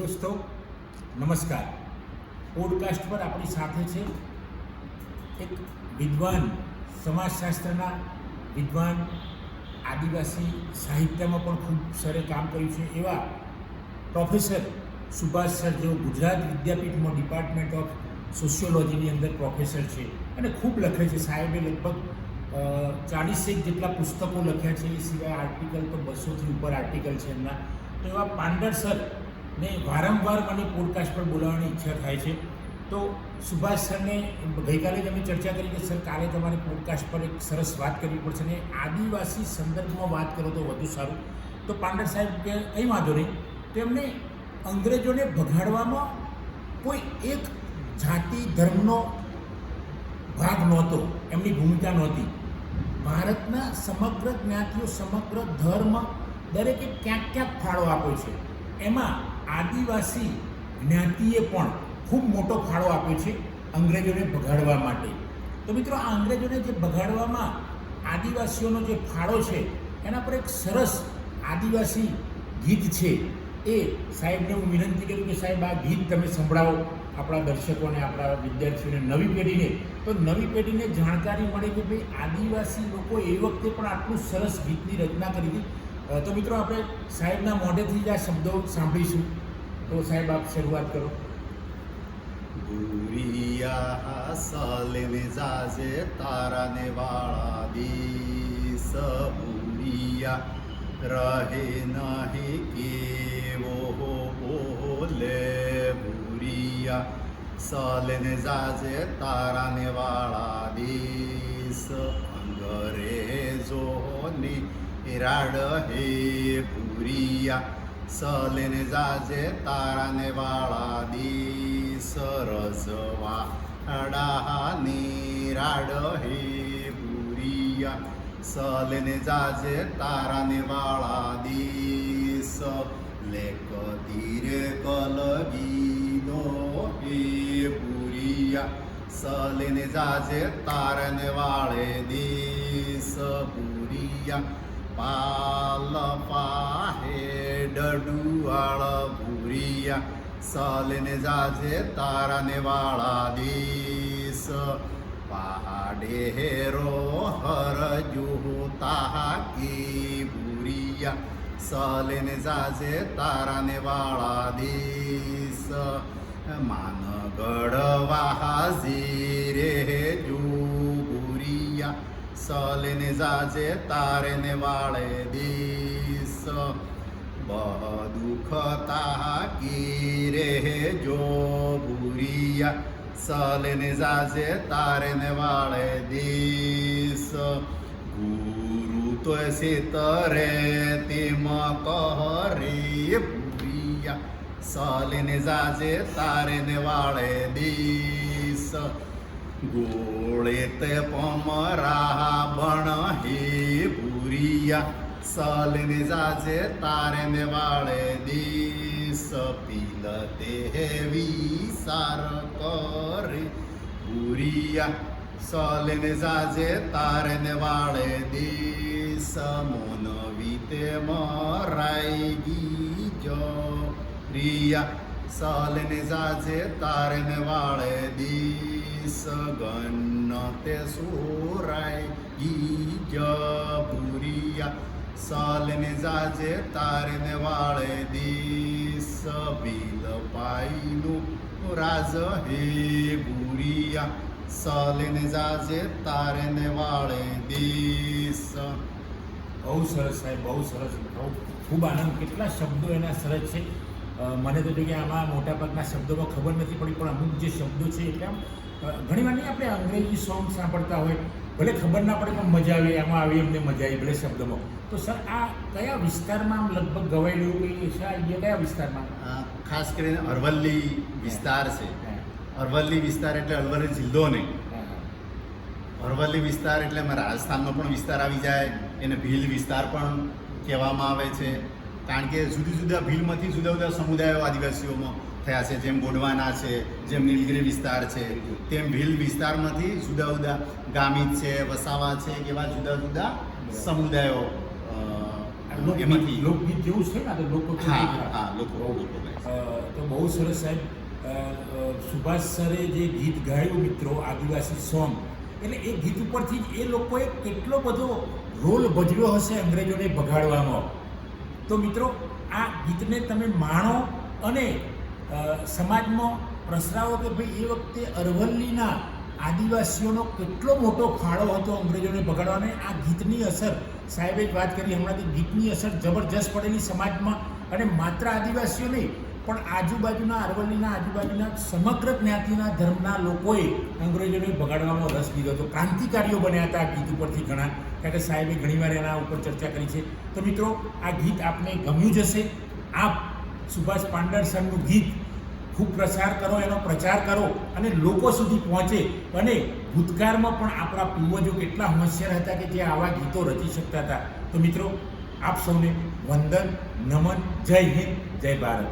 દોસ્તો નમસ્કાર. પોડકાસ્ટ પર આપણી સાથે છે એક વિદ્વાન, સમાજશાસ્ત્રના વિદ્વાન, આદિવાસી સાહિત્યમાં પણ ખૂબ સરસ કામ કર્યું છે એવા પ્રોફેસર સુભાષ સર, જેઓ ગુજરાત વિદ્યાપીઠમાં ડિપાર્ટમેન્ટ ઓફ સોશિયોલોજીની અંદર પ્રોફેસર છે અને ખૂબ લખે છે. સાહેબે લગભગ 40 જેટલા પુસ્તકો લખ્યા છે. એ સિવાય આર્ટિકલ તો 200થી ઉપર આર્ટિકલ છે એમના. તો એવા પાંડર સર ને વારંવાર મને પોડકાસ્ટ પર બોલાવવાની ઈચ્છા થાય છે. તો સુભાષ સરને ગઈકાલે જ અમે ચર્ચા કરી કે સર કાલે તમારે પોડકાસ્ટ પર એક સરસ વાત કરવી પડશે ને આદિવાસી સંદર્ભમાં વાત કરો તો વધુ સારું. તો પાંડર સાહેબ કે કંઈ વાંધો નહીં. તો એમને અંગ્રેજોને ભગાડવામાં કોઈ એક જાતિ ધર્મનો ભાગ નહોતો, એમની ભૂમિકા નહોતી. ભારતના સમગ્ર જ્ઞાતિઓ, સમગ્ર ધર્મ દરેકે ક્યાંક ક્યાંક ફાળો આપ્યો છે. એમાં આદિવાસી જ્ઞાતિએ પણ ખૂબ મોટો ફાળો આપ્યો છે અંગ્રેજોને ભગાડવા માટે. તો મિત્રો, આ અંગ્રેજોને જે ભગાડવામાં આદિવાસીઓનો જે ફાળો છે એના પર એક સરસ આદિવાસી ગીત છે. એ સાહેબને હું વિનંતી કરું કે સાહેબ આ ગીત તમે સંભળાવો આપણા દર્શકોને, આપણા વિદ્યાર્થીઓને, નવી પેઢીને. તો નવી પેઢીને જાણકારી મળે કે ભાઈ આદિવાસી લોકો એ વખતે પણ આટલું સરસ ગીતની રચના કરી હતી. તો મિત્રો, આપણે સાહેબના મોઢેથી જ આ શબ્દો સાંભળીશું. તો સાહેબ આપ શરૂઆત કરો. ભૂરિયા સાલેને જાજે તારાને વાળા દીસ ભૂરિયા રહે નહીં કેવો બોલે ભૂરિયા સાલેને જાજે તારાને વાળા દીસ અંગ્રેજોની રાડ હે ભૂરિયા સલેને જાજે તારાને વાળા દીસ રજવાડાની રાડ હે ભૂરિયા સલેને જાજે તારાને વાળા દીસ લેક ધીરે કલગીનો હે ભૂરિયા સલેને જાજે તારાને વાળે દીસ ભૂરિયા પાલ પાહે ડડુઆળ ભૂરિયા સલેને જાજે તારાને વાળા દીસ પહાડે હેરો હરજુ તાકી ભૂરિયા સલેને જાજે તારાને વાળા દીસ માનગઢ વાહાજી રે જુ ભૂરિયા સલેને જાજે તારેને વાળે દીસ બહદુખ તાકી રે જો ભૂરિયા સલેને જાજે તારેને વાળે દીસ ગુરુ તો સેતરે તેમ કહરે ભૂરિયા સલેને જાજે તારેને વાળે દીસ ગોળે તે પમરા બણ હે ભૂરિયા સલેને જાજે તારેને વાળે દીસ પીલ તે વિસાર કરે ભૂરિયા સલેને જાજે તારેને વાળે દીસ મોનવી તે મરાઈ ગી જો રિયા સલેને જાજે તારેને વાળે દીસ ગન્નતે સુરાય ગી જ ભૂરિયા સલેને જાજે તારેને વાળે દીસ ભીલ પાઈનું રાજ હે ભૂરિયા સલેને જાજે તારેને વાળે દીસ. બહુ સરસ સાહેબ, બહુ સરસ. ખૂબ આનંદ. કેટલા શબ્દો એના સરસ છે. મને તો જો કે આમાં મોટાભાગના શબ્દોમાં ખબર નથી પડી, પણ અમુક જે શબ્દો છે એટલે આમ ઘણી વાર નહીં આપણે અંગ્રેજી સોંગ સાંભળતા હોય, ભલે ખબર ના પડે પણ મજા આવે, આમાં આવી એમને મજા આવી ભલે શબ્દોમાં. તો સર આ કયા વિસ્તારમાં આમ લગભગ ગવાયેલું કંઈ છે? આ કયા વિસ્તારમાં? ખાસ કરીને અરવલ્લી વિસ્તાર છે. અરવલ્લી વિસ્તાર એટલે અરવલ્લી જિલ્લો નહીં. અરવલ્લી વિસ્તાર એટલે રાજસ્થાનનો પણ વિસ્તાર આવી જાય. એને ભીલ વિસ્તાર પણ કહેવામાં આવે છે, કારણ કે જુદા જુદા ભીલમાંથી જુદા જુદા સમુદાયો આદિવાસીઓમાં થયા છે. જેમ ગોંડવાના છે, જેમ નીલગિરી વિસ્તાર છે, તેમ ભીલ વિસ્તારમાંથી જુદા જુદા ગામિત છે, વસાવા છે, એવા જુદા જુદા સમુદાયો એમાંથી લોકગીત જેવું છે ને આ તો લોકો હા લોકો તો બહુ સરસ સાહેબ સુભાષ સરે જે ગીત ગાયું મિત્રો આદિવાસી સોંગ એટલે એ ગીત ઉપરથી જ એ લોકોએ કેટલો બધો રોલ ભજવ્યો હશે અંગ્રેજોને ભગાડવામાં. તો મિત્રો આ ગીતને તમે માણો અને સમાજમાં પ્રસરાવો કે ભાઈ એ વખતે અરવલ્લીના આદિવાસીઓનો કેટલો મોટો ફાળો હતો અંગ્રેજોને ભગાડવાનો. આ ગીતની અસર સાહેબે જ વાત કરી હમણાં કે ગીતની અસર જબરજસ્ત પડેલી સમાજમાં, અને માત્ર આદિવાસીઓ નહીં પણ આજુબાજુના અરવલ્લીના આજુબાજુના સમગ્ર જ્ઞાતિના ધર્મના લોકોએ અંગ્રેજોને ભગાડવામાં રસ લીધો હતો. ક્રાંતિકારીઓ બન્યા હતા આ ગીત ઉપરથી ઘણા, કારણ કે સાહેબે ઘણીવાર એના ઉપર ચર્ચા કરી છે. તો મિત્રો આ ગીત આપને ગમ્યું જ હશે. આપ સુભાષ પાંડર સરનું ગીત ખૂબ પ્રસાર કરો, એનો પ્રચાર કરો અને લોકો સુધી પહોંચે. અને ભૂતકાળમાં પણ આપણા પૂર્વજો કેટલા હોશિયાર હતા કે જે આવા ગીતો રચી શકતા હતા. તો મિત્રો આપ સૌને વંદન, નમન, જય હિન્દ, જય ભારત.